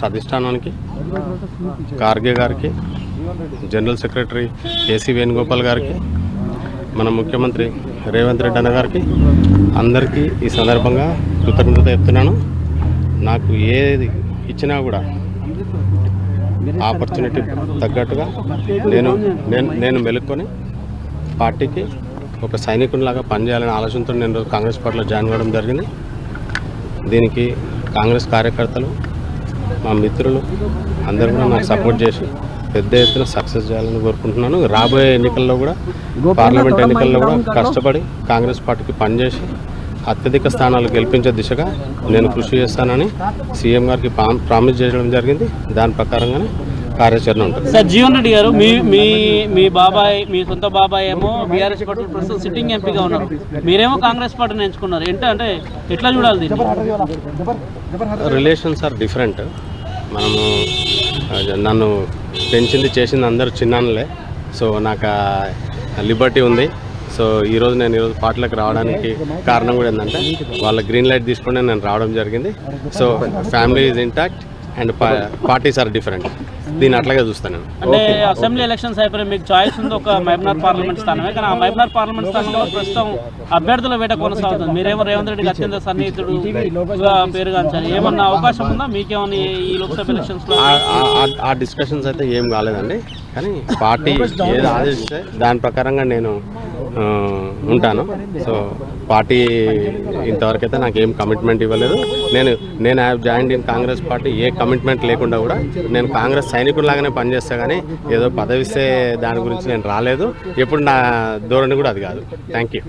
అధిష్టానానికి, ఖార్గే గారికి, general secretary KC Venugopal గారికి, మన ముఖ్యమంత్రి రేవంత్ రెడ్డి అన్న గారికి అందరికీ ఈ సందర్భంగా కృతజ్ఞత చెప్తున్నాను. నాకు ఏది ఇచ్చినా కూడా ఆపర్చునిటీ తగ్గట్టుగా నేను మెలుక్కొని పార్టీకి ఒక సైనికునిలాగా పనిచేయాలనే ఆలోచనతో నేను కాంగ్రెస్ పార్టీలో జాయిన్ అవ్వడం జరిగింది. దీనికి కాంగ్రెస్ కార్యకర్తలు, మా మిత్రులు అందరూ కూడా నాకు సపోర్ట్ చేసి పెద్ద ఎత్తున సక్సెస్ చేయాలని కోరుకుంటున్నాను. రాబోయే ఎన్నికల్లో కూడా, పార్లమెంట్ ఎన్నికల్లో కూడా కష్టపడి కాంగ్రెస్ పార్టీకి పనిచేసి అత్యధిక స్థానాలు గెలిపించే దిశగా నేను కృషి చేస్తానని సీఎం గారికి ప్రామిస్ చేయడం జరిగింది. దాని ప్రకారంగానే కార్యాచరణ ఉంటుంది. సార్, జీవన్ రెడ్డి గారు మీ బాబాయ్, మీ సొంత బాబాయ్ ఏమో బీఆర్ఎస్ పార్టీ ప్రస్తుతం సిట్టింగ్ ఎంపీగా ఉన్నారు, మీరేమో కాంగ్రెస్ పార్టీని ఎంచుకున్నారు. అంటే ఎట్లా చూడాలి దీన్ని? Relations are different. మనము నన్ను పెంచింది చేసింది అందరూ చిన్నానులే. సో నాకు లిబర్టీ ఉంది. సో ఈరోజు పార్టీలకు రావడానికి కారణం కూడా ఏంటంటే వాళ్ళ గ్రీన్ లైట్ తీసుకుని నేను రావడం జరిగింది. So family is intact and parties are different. దీన్ని అట్లాగే చూస్తాను నేను. అంటే అసెంబ్లీ ఎలక్షన్స్ అయిపోయి మీకు చాయిస్ ఉంది ఒక మహబూబ్నగర్ పార్లమెంట్ స్థానమే, కానీ ఆ మహబూబ్నగర్ పార్లమెంట్ స్థానంలో ప్రస్తుతం అభ్యర్థుల వేట కొనసాగుతుంది. మీరేమో రేవంత్ రెడ్డికి అత్యంత సన్నిహితుడు పేరుగాంచారు. ఏమన్నా అవకాశం ఉందా మీకేమన్నా ఈ లోక్సభ ఎలక్షన్స్ లో? ఆ డిస్కషన్స్ అయితే ఏం కాలేదండి, కానీ పార్టీ ఏది ఆదేశిస్తే దాని ప్రకారంగా నేను ఉంటాను. సో పార్టీ ఇంతవరకు అయితే నాకు ఏం కమిట్మెంట్ ఇవ్వలేదు. నేను have joined in Congress party a commitment లేకుండా కూడా నేను కాంగ్రెస్ సైనికుల్లాగానే పనిచేస్తా, కానీ ఏదో పదవిస్తే దాని గురించి నేను రాలేదు. ఎప్పుడు నా ధోరణి కూడా అది కాదు. Thank you.